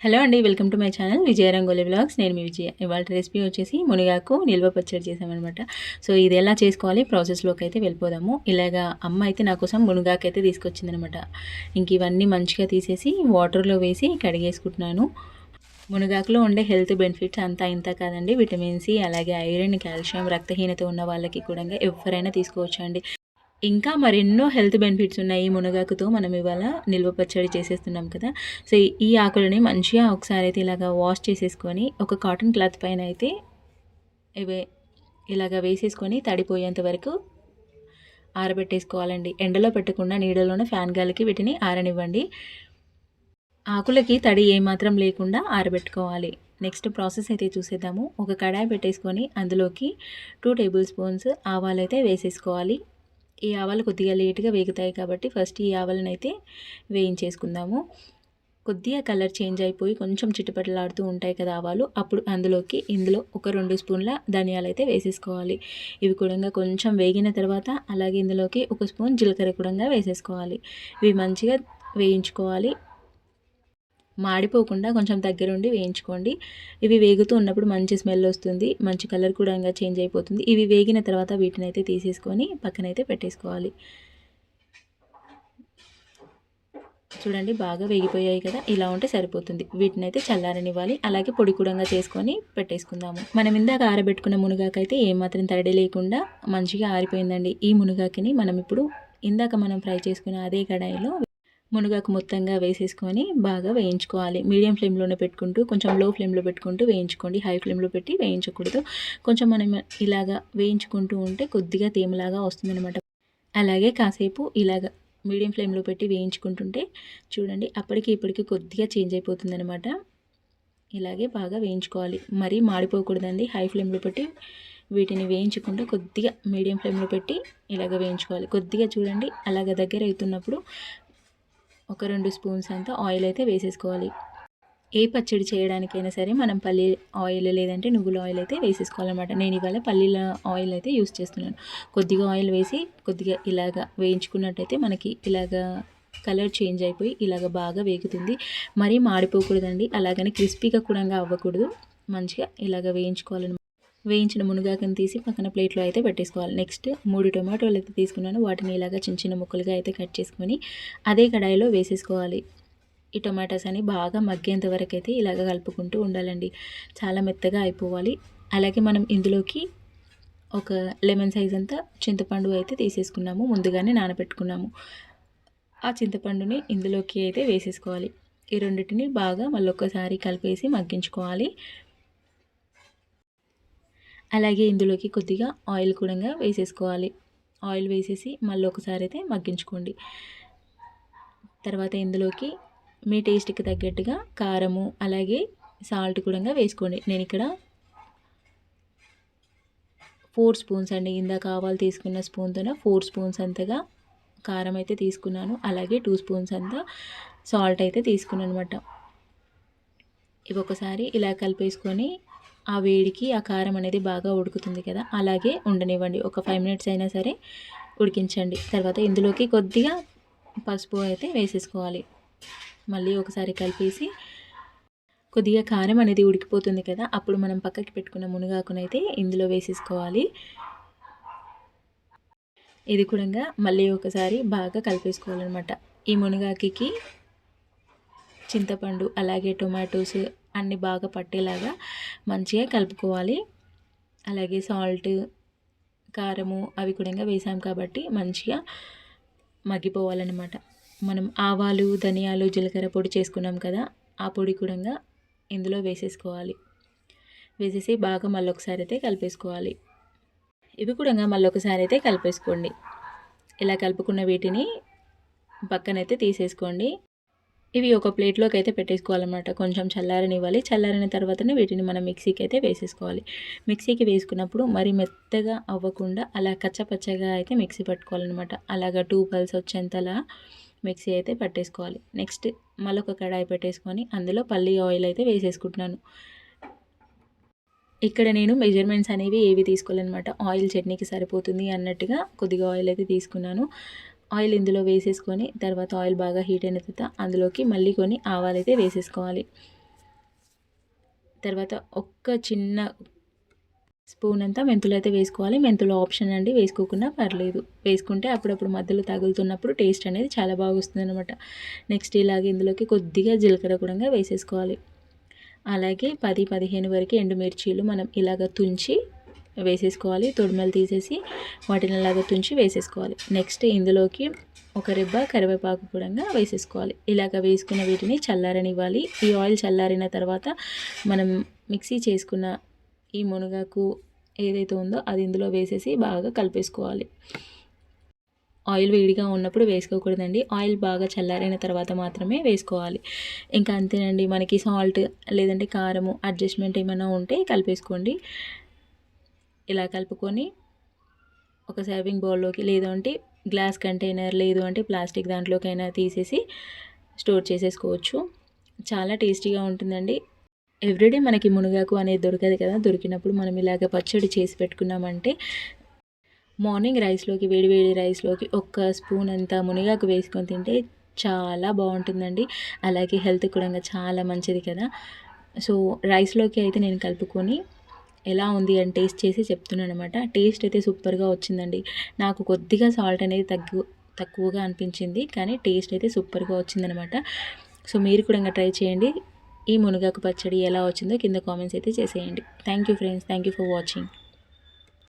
Hello అండి, welcome to my channel Vijaya rangoli vlogs. నేను మీ విజయ. ఇవాళ రెసిపీ వచ్చేసి మునగాకు నిల్వ పచ్చడి చేసామన్నమాట. సో ఇది ఎలా చేసుకోవాలి ప్రాసెస్లోకి అయితే వెళ్ళిపోదాము. ఇలాగా అమ్మ అయితే నా కోసం మునగాకు అయితే తీసుకొచ్చిందనమాట. ఇంక ఇవన్నీ మంచిగా తీసేసి వాటర్లో వేసి కడిగేసుకుంటున్నాను. మునగాకులో ఉండే హెల్త్ బెనిఫిట్స్ అంతా ఇంత కాదండి. విటమిన్ సి, అలాగే ఐరన్, కాల్షియం, రక్తహీనత ఉన్న వాళ్ళకి కూడా ఎవరైనా తీసుకోవచ్చు అండి. ఇంకా మరెన్నో హెల్త్ బెనిఫిట్స్ ఉన్నాయి ఈ మునగాకుతో. మనం ఇవాళ నిల్వ పచ్చడి చేసేస్తున్నాం కదా. సో ఈ ఆకులని మంచిగా ఒకసారి అయితే ఇలాగ వాష్ చేసేసుకొని ఒక కాటన్ క్లాత్ పైన అయితే ఇవే ఇలాగ వేసేసుకొని తడిపోయేంత వరకు ఆరబెట్టేసుకోవాలండి. ఎండలో పెట్టకుండా నీడలోనే ఫ్యాన్ గాలికి వీటిని ఆరనివ్వండి. ఆకులకి తడి ఏమాత్రం లేకుండా ఆరబెట్టుకోవాలి. నెక్స్ట్ ప్రాసెస్ అయితే చూసేద్దాము. ఒక కడాయి పెట్టేసుకొని అందులోకి 2 టేబుల్ స్పూన్స్ ఆవాలు అయితే వేసేసుకోవాలి. ఈ ఆవాలు కొద్దిగా లేట్గా వేగుతాయి కాబట్టి ఫస్ట్ ఈ ఆవాలను అయితే వేయించేసుకుందాము. కొద్దిగా కలర్ చేంజ్ అయిపోయి కొంచెం చిటపటలాడుతూ ఉంటాయి కదా ఆవాలు, అప్పుడు ఇందులో ఒక 2 స్పూన్ల ధనియాలు అయితే వేసేసుకోవాలి. ఇవి కూడా కొంచెం వేగిన తర్వాత అలాగే ఇందులోకి 1 స్పూన్ జీలకర్ర కూడా వేసేసుకోవాలి. ఇవి మంచిగా వేయించుకోవాలి. మాడిపోకుండా కొంచెం దగ్గరుండి వేయించుకోండి. ఇవి వేగుతూ ఉన్నప్పుడు మంచి స్మెల్ వస్తుంది, మంచి కలర్ కూడా చేంజ్ అయిపోతుంది. ఇవి వేగిన తర్వాత వీటిని అయితే తీసేసుకొని పక్కనైతే పెట్టేసుకోవాలి. చూడండి బాగా వేగిపోయాయి కదా, ఇలా ఉంటే సరిపోతుంది. వీటిని అయితే చల్లారనివ్వాలి. అలాగే పొడి కూడా చేసుకొని పెట్టేసుకుందాము. మనం ఇందాక ఆరబెట్టుకున్న మునగాకైతే ఏమాత్రం తడి లేకుండా మంచిగా ఆరిపోయిందండి. ఈ మునగాకిని మనం ఇప్పుడు ఇందాక మనం ఫ్రై చేసుకున్న అదే కడాయిలో మునగాకు మొత్తంగా వేసేసుకొని బాగా వేయించుకోవాలి. మీడియం ఫ్లేమ్లోనే పెట్టుకుంటూ కొంచెం లో ఫ్లేమ్లో పెట్టుకుంటూ వేయించుకోండి. హై ఫ్లేమ్లో పెట్టి వేయించకూడదు. కొంచెం మనం ఇలాగా వేయించుకుంటూ ఉంటే కొద్దిగా తేమలాగా వస్తుందన్నమాట. అలాగే కాసేపు ఇలాగ మీడియం ఫ్లేమ్లో పెట్టి వేయించుకుంటుంటే చూడండి అప్పటికి ఇప్పటికి కొద్దిగా చేంజ్ అయిపోతుందన్నమాట. ఇలాగే బాగా వేయించుకోవాలి. మరీ మాడిపోకూడదండి. హై ఫ్లేమ్లో పెట్టి వీటిని వేయించకుండా కొద్దిగా మీడియం ఫ్లేమ్లో పెట్టి ఇలాగ వేయించుకోవాలి. కొద్దిగా చూడండి అలాగ దగ్గర అవుతున్నప్పుడు ఒక 2 స్పూన్స్ అంతా ఆయిల్ అయితే వేసేసుకోవాలి. ఏ పచ్చడి చేయడానికైనా సరే మనం పల్లి ఆయిల్ లేదంటే నువ్వుల ఆయిల్ అయితే వేసేసుకోవాలన్నమాట. నేను ఇవాళ పల్లీల ఆయిల్ అయితే యూస్ చేస్తున్నాను. కొద్దిగా ఆయిల్ వేసి కొద్దిగా ఇలాగ వేయించుకున్నట్టయితే మనకి ఇలాగా కలర్ చేంజ్ అయిపోయి ఇలాగ బాగా వేగుతుంది. మరీ మాడిపోకూడదండి, అలాగని క్రిస్పీగా కూడా అవ్వకూడదు. మంచిగా ఇలాగ వేయించుకోవాలన్నమాట. వేయించిన మునగాకుని తీసి పక్కన ప్లేట్లో అయితే పెట్టేసుకోవాలి. నెక్స్ట్ 3 టొమాటోలు అయితే తీసుకున్నాను. వాటిని ఇలాగా చిన్న చిన్న ముక్కలుగా అయితే కట్ చేసుకొని అదే కడాయిలో వేసేసుకోవాలి. ఈ టొమాటోస్ అని బాగా మగ్గేంత వరకు అయితే ఇలాగ కలుపుకుంటూ ఉండాలండి. చాలా మెత్తగా అయిపోవాలి. అలాగే మనం ఇందులోకి ఒక లెమన్ సైజ్ అంతా చింతపండు అయితే తీసేసుకున్నాము, ముందుగానే నానబెట్టుకున్నాము. ఆ చింతపండుని ఇందులోకి అయితే వేసేసుకోవాలి. ఈ రెండింటిని బాగా మళ్ళొక్కసారి కలిపేసి మగ్గించుకోవాలి. అలాగే ఇందులోకి కొద్దిగా ఆయిల్ కూడా వేసేసుకోవాలి. ఆయిల్ వేసేసి మళ్ళీ ఒకసారి అయితే మగ్గించుకోండి. తర్వాత ఇందులోకి మీ టేస్ట్కి తగ్గట్టుగా కారము అలాగే సాల్ట్ కూడా వేసుకోండి. నేను ఇక్కడ 4 స్పూన్స్ అండి, ఇందాక ఆవాలు తీసుకున్న స్పూన్తోనే 4 స్పూన్స్ అంతగా కారం అయితే తీసుకున్నాను. అలాగే 2 స్పూన్స్ అంతా సాల్ట్ అయితే తీసుకున్నాను అనమాట. ఇవి ఒకసారి ఇలా కలిపేసుకొని ఆ వేడికి ఆ కారం అనేది బాగా ఉడుకుతుంది కదా, అలాగే ఉండనివ్వండి. ఒక 5 మినిట్స్ అయినా సరే ఉడికించండి. తర్వాత ఇందులోకి కొద్దిగా పసుపు అయితే వేసేసుకోవాలి. మళ్ళీ ఒకసారి కలిపేసి కొద్దిగా కారం అనేది ఉడికిపోతుంది కదా, అప్పుడు మనం పక్కకి పెట్టుకున్న మునగాకునైతే ఇందులో వేసేసుకోవాలి. ఇది కూడా మళ్ళీ ఒకసారి బాగా కలిపేసుకోవాలన్నమాట. ఈ మునగాకి చింతపండు అలాగే టొమాటోస్ అన్నీ బాగా పట్టేలాగా మంచిగా కలుపుకోవాలి. అలాగే సాల్ట్, కారము అవి కూడా వేసాం కాబట్టి మంచిగా మగ్గిపోవాలన్నమాట. మనం ఆవాలు, ధనియాలు, జీలకర్ర పొడి చేసుకున్నాం కదా, ఆ పొడి కూడా ఇందులో వేసేసుకోవాలి. వేసేసి బాగా మళ్ళొకసారి అయితే కలిపేసుకోవాలి. ఇవి కూడా మళ్ళొకసారి అయితే కలిపేసుకోండి. ఇలా కలుపుకున్న వీటిని పక్కనైతే తీసేసుకోండి. ఇవి ఒక ప్లేట్లోకి అయితే పెట్టేసుకోవాలన్నమాట. కొంచెం చల్లారనివ్వాలి. చల్లారిన తర్వాతనే వీటిని మనం మిక్సీకి అయితే వేసేసుకోవాలి. మిక్సీకి వేసుకున్నప్పుడు మరి మెత్తగా అవ్వకుండా అలా కచ్చపచ్చగా అయితే మిక్సీ పట్టుకోవాలన్నమాట. అలాగా 2 పల్స్ వచ్చేంతలా మిక్సీ అయితే పట్టేసుకోవాలి. నెక్స్ట్ మళ్ళొక కడాయి పెట్టేసుకొని అందులో పల్లి ఆయిల్ అయితే వేసేసుకుంటున్నాను. ఇక్కడ నేను మెజర్మెంట్స్ అనేవి ఏవి తీసుకోవాలన్నమాట. ఆయిల్ చట్నీకి సరిపోతుంది అన్నట్టుగా కొద్దిగా ఆయిల్ అయితే తీసుకున్నాను. ఆయిల్ ఇందులో వేసేసుకొని తర్వాత ఆయిల్ బాగా హీట్ అయిన తర్వాత అందులోకి మళ్ళీ కొన్ని ఆవాలు అయితే వేసేసుకోవాలి. తర్వాత ఒక్క చిన్న స్పూన్ అంతా మెంతులు అయితే వేసుకోవాలి. మెంతులు ఆప్షన్ అండి, వేసుకోకున్నా పర్లేదు. వేసుకుంటే అప్పుడప్పుడు మధ్యలో తగులుతున్నప్పుడు టేస్ట్ అనేది చాలా బాగా వస్తుందన్నమాట. నెక్స్ట్ ఇలాగే ఇందులోకి కొద్దిగా జీలకర్ర కూడా వేసేసుకోవాలి. అలాగే 10-15 వరకు ఎండుమిర్చీలు మనం ఇలాగ తుంచి వేసేసుకోవాలి. తొడిమెలు తీసేసి వాటిని ఇలాగ తుంచి వేసేసుకోవాలి. నెక్స్ట్ ఇందులోకి ఒక రెబ్బ కరివేపాకు కూడా వేసేసుకోవాలి. ఇలాగ వేసుకున్న వీటిని చల్లారనివ్వాలి. ఈ ఆయిల్ చల్లారిన తర్వాత మనం మిక్సీ చేసుకున్న ఈ మునగాకు ఏదైతే ఉందో అది ఇందులో వేసేసి బాగా కలిపేసుకోవాలి. ఆయిల్ వేడిగా ఉన్నప్పుడు వేసుకోకూడదండి. ఆయిల్ బాగా చల్లారిన తర్వాత మాత్రమే వేసుకోవాలి. ఇంకా అంతేనండి. మనకి సాల్ట్ లేదంటే కారము అడ్జస్ట్మెంట్ ఏమైనా ఉంటే కలిపేసుకోండి. ఇలా కలుపుకొని ఒక సర్వింగ్ బౌల్లోకి, లేదంటే గ్లాస్ కంటైనర్, లేదు అంటే ప్లాస్టిక్ దాంట్లోకైనా తీసేసి స్టోర్ చేసేసుకోవచ్చు. చాలా టేస్టీగా ఉంటుందండి. ఎవ్రీడే మనకి మునగాకు అనేది దొరకదు కదా. దొరికినప్పుడు మనం ఇలాగ పచ్చడి చేసి పెట్టుకున్నామంటే మార్నింగ్ రైస్లోకి, వేడి వేడి రైస్లోకి ఒక్క స్పూన్ అంత మునగాకు వేసుకొని తింటే చాలా బాగుంటుందండి. అలాగే హెల్త్ కూడా చాలా మంచిది కదా. సో రైస్లోకి అయితే నేను కలుపుకొని ఎలా ఉంది అని టేస్ట్ చేసి చెప్తున్నాను అనమాట. టేస్ట్ అయితే సూపర్గా వచ్చిందండి. నాకు కొద్దిగా సాల్ట్ అనేది తక్కువగా అనిపించింది, కానీ టేస్ట్ అయితే సూపర్గా వచ్చిందనమాట. సో మీరు కూడా ఇంకా ట్రై చేయండి. ఈ మునగాకు పచ్చడి ఎలా వచ్చిందో కింద కామెంట్స్ అయితే చేసేయండి. Thank you friends. Thank you for watching.